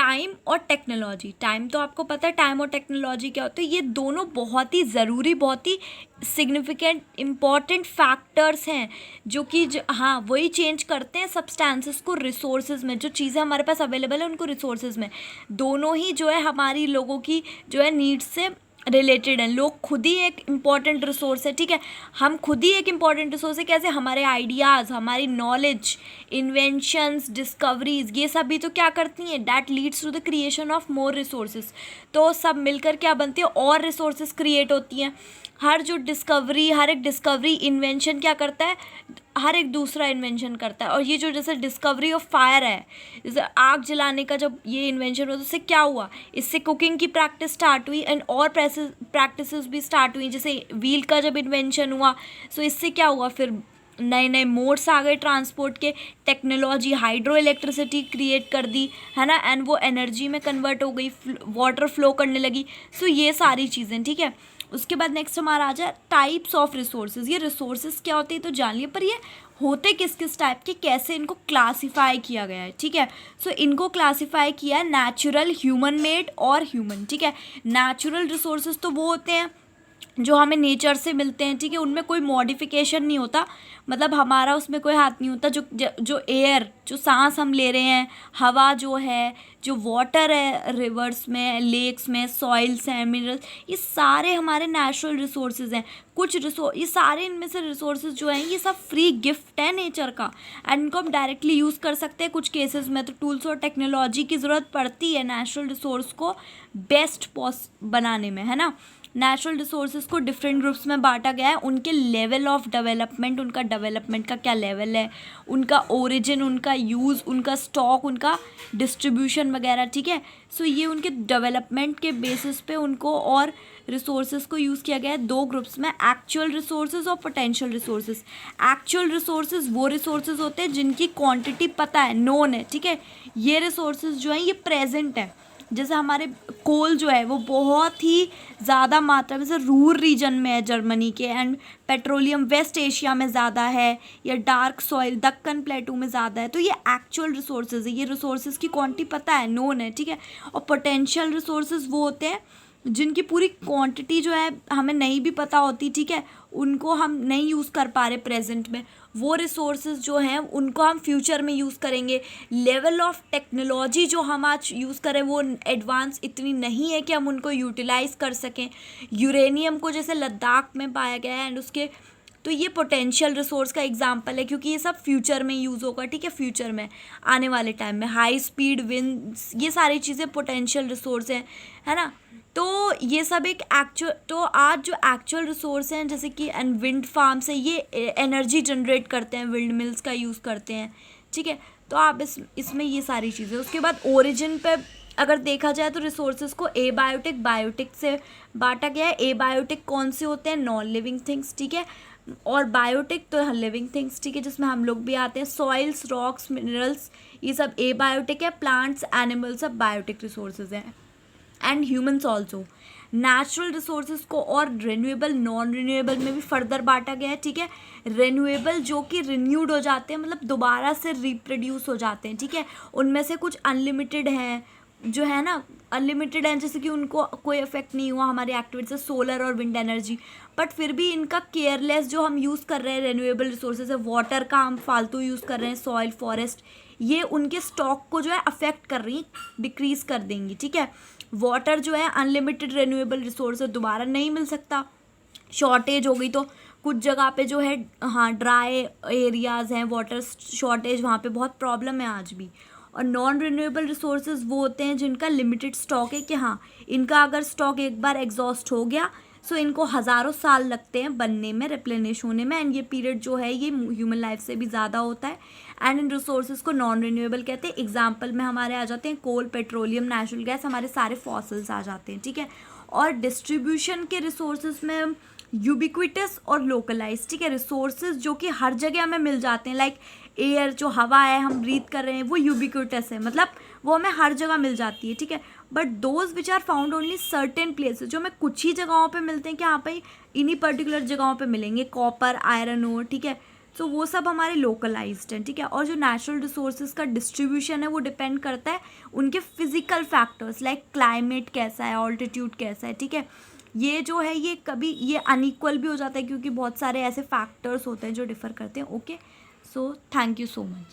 Time और technology, time तो आपको पता है टाइम और टेक्नोलॉजी क्या होता है, ये दोनों बहुत ही ज़रूरी, बहुत ही सिग्निफिकेंट इम्पॉर्टेंट फैक्टर्स हैं जो कि हाँ वही चेंज करते हैं सब्सटेंसेस को रिसोर्सेज में, जो चीज़ें हमारे पास अवेलेबल है उनको रिसोर्सेज में। दोनों ही जो है हमारी लोगों की जो है नीड्स से रिलेटेड हैं। लोग खुद ही एक इम्पॉर्टेंट रिसोर्स है, ठीक है, हम खुद ही एक इम्पॉर्टेंट रिसोर्स है। कैसे? हमारे आइडियाज़, हमारी नॉलेज, इन्वेंशंस, डिस्कवरीज, ये सब भी तो क्या करती हैं, that leads to the creation of more resources. तो सब मिलकर क्या बनती है, और रिसोर्सेज क्रिएट होती हैं। हर एक डिस्कवरी इन्वेंशन क्या करता है, हर एक दूसरा इन्वेंशन करता है। और ये जो जैसे डिस्कवरी ऑफ फायर है, जैसे आग जलाने का जब ये इन्वेंशन हुआ तो उससे क्या हुआ, इससे कुकिंग की प्रैक्टिस स्टार्ट हुई एंड और प्रैक्टिसेस भी स्टार्ट हुई। जैसे व्हील का जब इन्वेंशन हुआ सो इससे क्या हुआ, फिर नए नए मोड्स आ गए ट्रांसपोर्ट के, टेक्नोलॉजी हाइड्रो इलेक्ट्रिसिटी क्रिएट कर दी, है ना, एंड वो एनर्जी में कन्वर्ट हो गई, वाटर फ्लो करने लगी। सो ये सारी चीज़ें, ठीक है। उसके बाद नेक्स्ट हमारा आ जाए टाइप्स ऑफ रिसोर्सेज। ये रिसोर्सेज क्या होते हैं तो जान लिए, पर ये होते किस किस टाइप के, कैसे इनको क्लासीफाई किया गया है, ठीक है। सो इनको क्लासीफाई किया है नेचुरल, ह्यूमन मेड और ह्यूमन, ठीक है। नेचुरल रिसोर्सेज तो वो होते हैं जो हमें नेचर से मिलते हैं, ठीक है, उनमें कोई मॉडिफिकेशन नहीं होता, मतलब हमारा उसमें कोई हाथ नहीं होता। जो एयर, जो सांस हम ले रहे हैं, हवा जो है, जो वाटर है रिवर्स में, लेक्स में, सॉइल्स हैं, मिनरल्स, ये सारे हमारे नेचुरल रिसोर्सेज हैं। ये सारे इनमें से रिसोर्सेज जो हैं ये सब फ्री गिफ्ट है नेचर का, एंड इनको हम डायरेक्टली यूज़ कर सकते हैं। कुछ केसेस में तो टूल्स और टेक्नोलॉजी की ज़रूरत पड़ती है नेचुरल रिसोर्स को बेस्ट बनाने में, है ना। नेचुरल रिसोर्सेज को डिफरेंट ग्रुप्स में बांटा गया है, उनके लेवल ऑफ डेवलपमेंट, उनका डेवलपमेंट का क्या लेवल है, उनका ओरिजिन, उनका यूज़, उनका स्टॉक, उनका डिस्ट्रीब्यूशन वगैरह, ठीक है। सो ये उनके डेवलपमेंट के बेसिस पे उनको और रिसोर्सेज को यूज़ किया गया है दो ग्रुप्स में, एक्चुअल रिसोर्सेज और पोटेंशियल रिसोर्सेज। एक्चुअल रिसोर्सेज वो रिसोर्सेज होते हैं जिनकी क्वांटिटी पता है, नोन है, ठीक है। ये रिसोर्सेज जो हैं ये प्रेजेंट है। जैसे हमारे कोल जो है वो बहुत ही ज़्यादा मात्रा में, जैसे रूर रीजन में है जर्मनी के, एंड पेट्रोलियम वेस्ट एशिया में ज़्यादा है, या डार्क सॉइल दक्कन प्लेटू में ज़्यादा है। तो ये एक्चुअल रिसोर्सेज है, ये रिसोर्सेज की क्वांटिटी पता है, नोन है, ठीक है। और पोटेंशियल रिसोर्सेज वो होते हैं जिनकी पूरी क्वांटिटी जो है हमें नहीं भी पता होती, ठीक है, उनको हम नहीं यूज़ कर पा रहे प्रेजेंट में, वो रिसोर्सेज जो हैं उनको हम फ्यूचर में यूज़ करेंगे। लेवल ऑफ टेक्नोलॉजी जो हम आज यूज़ करें वो एडवांस इतनी नहीं है कि हम उनको यूटिलाइज़ कर सकें। यूरेनियम को जैसे लद्दाख में पाया गया है, एंड उसके तो ये पोटेंशियल रिसोर्स का एग्जांपल है, क्योंकि ये सब फ्यूचर में यूज़ होगा, ठीक है, फ्यूचर में आने वाले टाइम में। हाई स्पीड विंड्स, ये सारी चीज़ें पोटेंशियल रिसोर्स हैं, है ना। तो ये सब एक एक्चुअल, तो आज जो एक्चुअल रिसोर्स हैं जैसे कि एंड विंड फार्म्स है, ये एनर्जी जनरेट करते हैं, विंड मिल्स का यूज़ करते हैं, ठीक है। तो आप इसमें ये सारी चीज़ें। उसके बाद ओरिजिन पे अगर देखा जाए तो रिसोर्सेज को एबायोटिक, बायोटिक से बांटा गया है। एबायोटिक कौन से होते हैं, नॉन लिविंग थिंग्स, ठीक है, और बायोटिक तो लिविंग थिंग्स, ठीक है, जिसमें हम लोग भी आते हैं। सॉइल्स, रॉक्स, मिनरल्स, ये सब एबायोटिक है। प्लांट्स, एनिमल्स सब बायोटिक रिसोर्सेज हैं। And humans also. Natural resources को और रिन्यूएबल, नॉन रिन्यूएबल में भी फर्दर बांटा गया है, ठीक है। रिन्यूएबल जो कि रिन्यूड हो जाते हैं, मतलब दोबारा से रिप्रोड्यूस हो जाते हैं, ठीक है। उनमें से कुछ अनलिमिटेड हैं, जो है ना अनलिमिटेड हैं, जैसे कि उनको कोई इफेक्ट नहीं हुआ हमारी एक्टिविटी से, सोलर और विंड एनर्जी, बट फिर भी इनका केयरलेस जो हम यूज़ कर रहे हैं रिन्यूएबल रिसोर्सेज है, वाटर का हम फालतू यूज़ कर रहे हैं, सॉइल, फॉरेस्ट, ये उनके स्टॉक को जो है अफेक्ट कर रही, डिक्रीज़ कर देंगी, ठीक है। वाटर जो है अनलिमिटेड रिन्यूएबल रिसोर्स है, दोबारा नहीं मिल सकता। शॉर्टेज हो गई तो कुछ जगह पे जो है हाँ ड्राई एरियाज़ हैं, वाटर शॉर्टेज, वहाँ पे बहुत प्रॉब्लम है आज भी। और नॉन रिन्यूएबल रिसोर्सेज वो होते हैं जिनका लिमिटेड स्टॉक है, कि हाँ इनका अगर स्टॉक एक बार एग्जॉस्ट हो गया सो इनको हज़ारों साल लगते हैं बनने में, रिप्लेनिश होने में, एंड ये पीरियड जो है ये ह्यूमन लाइफ से भी ज़्यादा होता है। एंड इन रिसोर्सेज को नॉन रिन्यूएबल कहते हैं। एग्जांपल में हमारे आ जाते हैं कोल, पेट्रोलियम, नेचुरल गैस, हमारे सारे फॉसिल्स आ जाते हैं, ठीक है। और डिस्ट्रीब्यूशन के रिसोर्सेज में यूबिक्विटस और लोकलाइज, ठीक है, रिसोर्सेज जो कि हर जगह हमें मिल जाते हैं, लाइक एयर जो हवा है हम ब्रीथ कर रहे हैं वो यूबिक्विटस है, मतलब वो हमें हर जगह मिल जाती है, ठीक है। But those which are found only certain places, जो हमें कुछ ही जगहों पे मिलते हैं कि हाँ भाई इन्हीं पर्टिकुलर जगहों पे मिलेंगे, कॉपर, आयरन ओर, ठीक है। सो वो सब हमारे लोकलाइज्ड हैं, ठीक है। और जो नेचुरल रिसोर्सेज का डिस्ट्रीब्यूशन है वो डिपेंड करता है उनके फिजिकल फैक्टर्स, लाइक क्लाइमेट कैसा है, ऑल्टीट्यूड कैसा है, ठीक है। ये जो है ये कभी ये अनइक्वल भी हो जाता है क्योंकि बहुत सारे ऐसे फैक्टर्स होते हैं जो डिफर करते हैं। Okay, so thank you so much.